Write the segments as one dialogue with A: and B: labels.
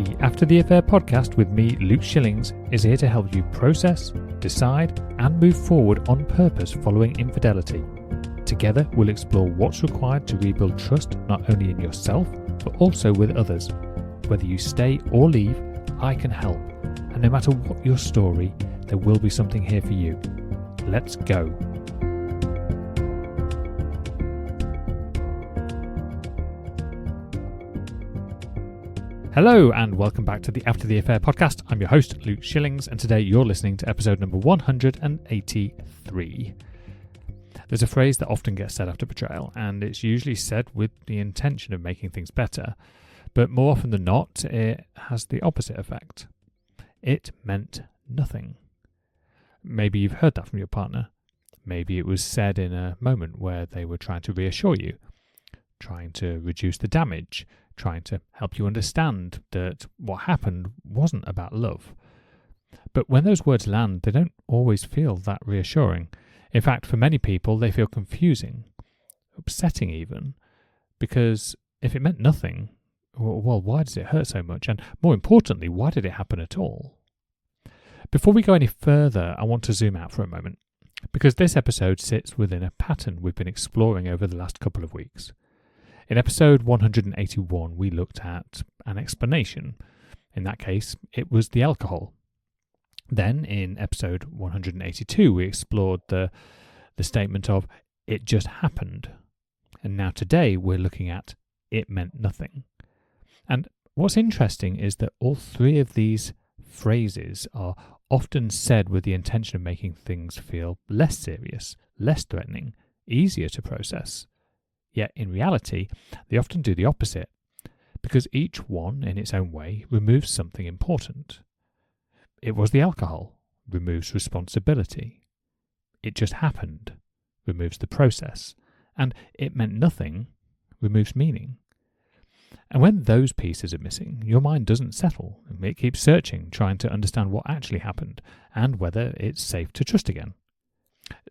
A: The After the Affair podcast with me, Luke Shillings, is here to help you process, decide, and move forward on purpose following infidelity. Together, we'll explore what's required to rebuild trust not only in yourself, but also with others. Whether you stay or leave, I can help. And no matter what your story, there will be something here for you. Let's go. Hello and welcome back to the After the Affair podcast. I'm your host, Luke Shillings, and today you're listening to episode number 183. There's a phrase that often gets said after betrayal, and it's usually said with the intention of making things better, but more often than not, it has the opposite effect. It meant nothing. Maybe you've heard that from your partner. Maybe it was said in a moment where they were trying to reassure you, trying to reduce the damage, trying to help you understand that what happened wasn't about love. But when those words land, they don't always feel that reassuring. In fact, for many people, they feel confusing, upsetting even, because if it meant nothing, well, why does it hurt so much? And more importantly, why did it happen at all? Before we go any further, I want to zoom out for a moment, because this episode sits within a pattern we've been exploring over the last couple of weeks. In episode 181, we looked at an explanation. In that case, it was the alcohol. Then, in episode 182, we explored the statement of, it just happened. And now today, we're looking at, it meant nothing. And what's interesting is that all three of these phrases are often said with the intention of making things feel less serious, less threatening, easier to process. Yet in reality, they often do the opposite, because each one, in its own way, removes something important. It was the alcohol, removes responsibility. It just happened, removes the process. And it meant nothing, removes meaning. And when those pieces are missing, your mind doesn't settle. It keeps searching, trying to understand what actually happened, and whether it's safe to trust again.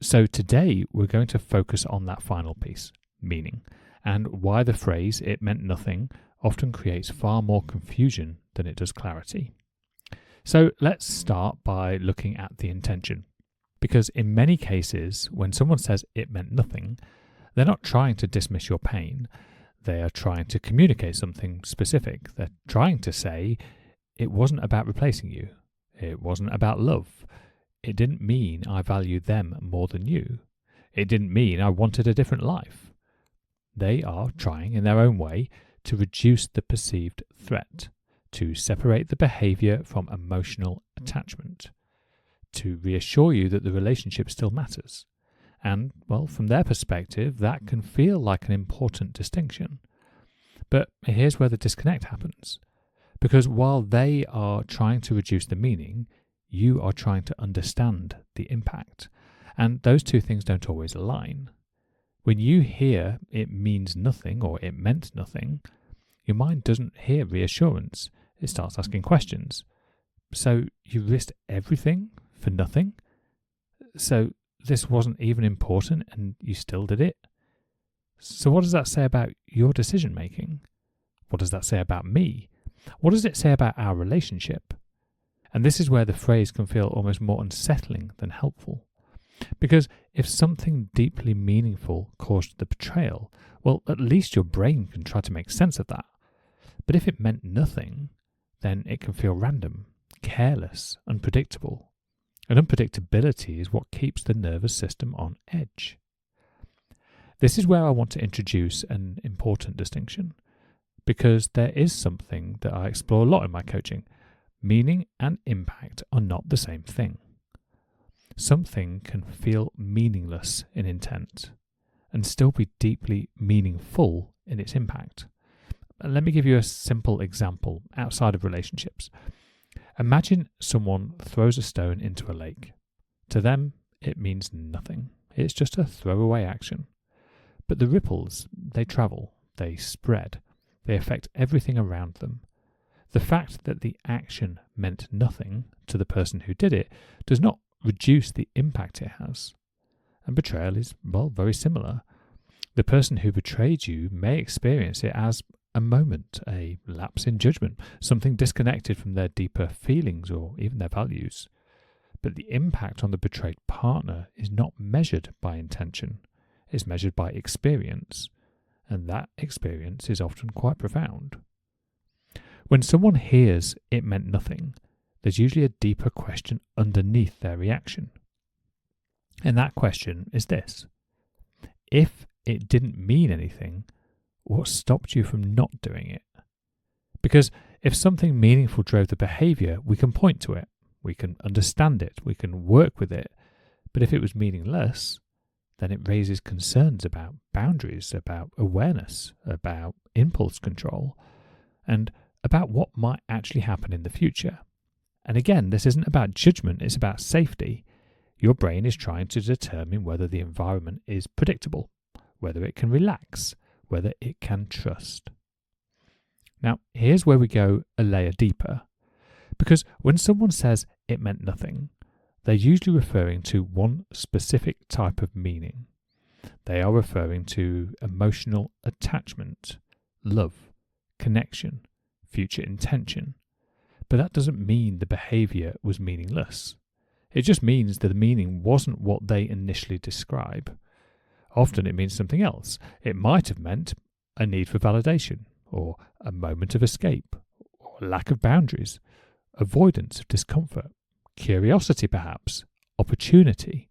A: So today, we're going to focus on that final piece. Meaning, and why the phrase "it meant nothing" often creates far more confusion than it does clarity. So let's start by looking at the intention, because in many cases when someone says it meant nothing, they're not trying to dismiss your pain, they are trying to communicate something specific. They're trying to say it wasn't about replacing you, it wasn't about love, it didn't mean I value them more than you, it didn't mean I wanted a different life. They are trying, in their own way, to reduce the perceived threat, to separate the behaviour from emotional attachment, to reassure you that the relationship still matters. And, well, from their perspective, that can feel like an important distinction. But here's where the disconnect happens. Because while they are trying to reduce the meaning, you are trying to understand the impact. And those two things don't always align. When you hear it means nothing or it meant nothing, your mind doesn't hear reassurance. It starts asking questions. So you risked everything for nothing? So this wasn't even important and you still did it? So what does that say about your decision making? What does that say about me? What does it say about our relationship? And this is where the phrase can feel almost more unsettling than helpful. Because if something deeply meaningful caused the betrayal, well, at least your brain can try to make sense of that. But if it meant nothing, then it can feel random, careless, unpredictable. And unpredictability is what keeps the nervous system on edge. This is where I want to introduce an important distinction, because there is something that I explore a lot in my coaching. Meaning and impact are not the same thing. Something can feel meaningless in intent and still be deeply meaningful in its impact. Let me give you a simple example outside of relationships. Imagine someone throws a stone into a lake. To them, it means nothing. It's just a throwaway action. But the ripples, they travel, they spread, they affect everything around them. The fact that the action meant nothing to the person who did it does not reduce the impact it has. And betrayal is, well, very similar. The person who betrayed you may experience it as a moment, a lapse in judgment, something disconnected from their deeper feelings or even their values. But the impact on the betrayed partner is not measured by intention, it's measured by experience, and that experience is often quite profound. When someone hears "it meant nothing," there's usually a deeper question underneath their reaction. And that question is this: if it didn't mean anything, what stopped you from not doing it? Because if something meaningful drove the behaviour, we can point to it, we can understand it, we can work with it. But if it was meaningless, then it raises concerns about boundaries, about awareness, about impulse control, and about what might actually happen in the future. And again, this isn't about judgment, it's about safety. Your brain is trying to determine whether the environment is predictable, whether it can relax, whether it can trust. Now, here's where we go a layer deeper. Because when someone says "it meant nothing," they're usually referring to one specific type of meaning. They are referring to emotional attachment, love, connection, future intention. But that doesn't mean the behaviour was meaningless. It just means that the meaning wasn't what they initially describe. Often it means something else. It might have meant a need for validation, or a moment of escape, or lack of boundaries, avoidance of discomfort, curiosity perhaps, opportunity.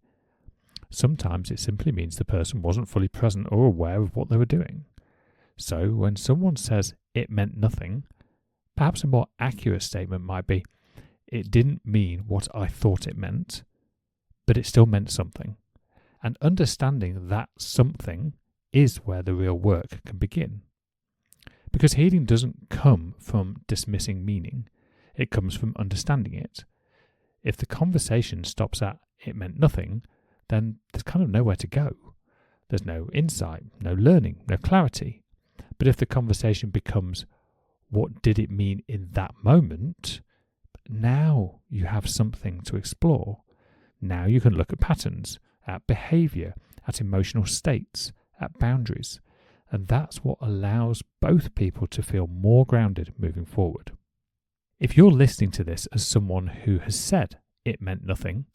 A: Sometimes it simply means the person wasn't fully present or aware of what they were doing. So when someone says "it meant nothing," perhaps a more accurate statement might be, "It didn't mean what I thought it meant, but it still meant something." And understanding that something is where the real work can begin. Because healing doesn't come from dismissing meaning, it comes from understanding it. If the conversation stops at "it meant nothing," then there's kind of nowhere to go. There's no insight, no learning, no clarity. But if the conversation becomes "what did it mean in that moment?" now you have something to explore. Now you can look at patterns, at behaviour, at emotional states, at boundaries. And that's what allows both people to feel more grounded moving forward. If you're listening to this as someone who has said "it meant nothing,"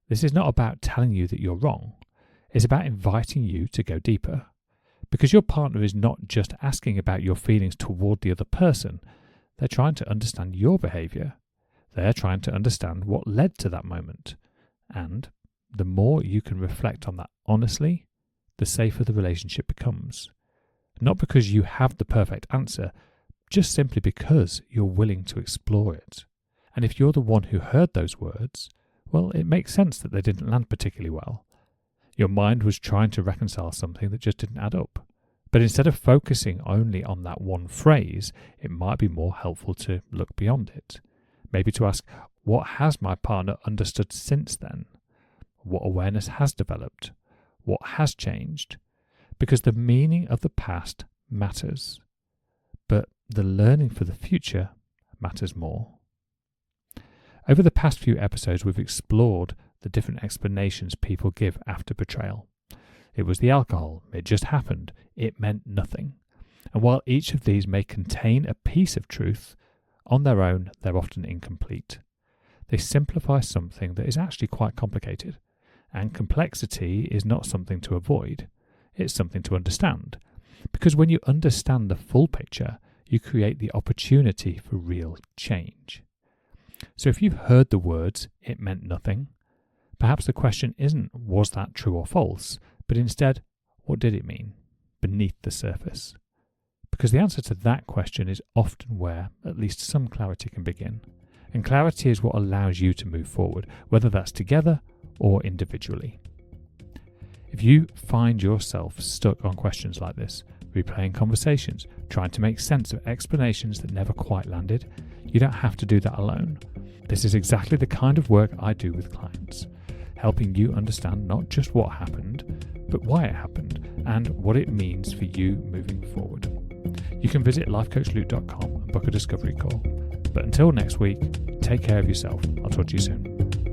A: this is not about telling you that you're wrong. It's about inviting you to go deeper. Because your partner is not just asking about your feelings toward the other person, they're trying to understand your behaviour. They're trying to understand what led to that moment. And the more you can reflect on that honestly, the safer the relationship becomes. Not because you have the perfect answer, just simply because you're willing to explore it. And if you're the one who heard those words, well, it makes sense that they didn't land particularly well. Your mind was trying to reconcile something that just didn't add up. But instead of focusing only on that one phrase, it might be more helpful to look beyond it. Maybe to ask, what has my partner understood since then? What awareness has developed? What has changed? Because the meaning of the past matters, but the learning for the future matters more. Over the past few episodes, we've explored the different explanations people give after betrayal. It was the alcohol, it just happened, it meant nothing. And while each of these may contain a piece of truth, on their own they're often incomplete. They simplify something that is actually quite complicated. And complexity is not something to avoid, it's something to understand. Because when you understand the full picture, you create the opportunity for real change. So if you've heard the words "it meant nothing," perhaps the question isn't "was that true or false?" but instead, what did it mean beneath the surface? Because the answer to that question is often where at least some clarity can begin. And clarity is what allows you to move forward, whether that's together or individually. If you find yourself stuck on questions like this, replaying conversations, trying to make sense of explanations that never quite landed, you don't have to do that alone. This is exactly the kind of work I do with clients, helping you understand not just what happened, but why it happened and what it means for you moving forward. You can visit lifecoachluke.com and book a discovery call. But until next week, take care of yourself. I'll talk to you soon.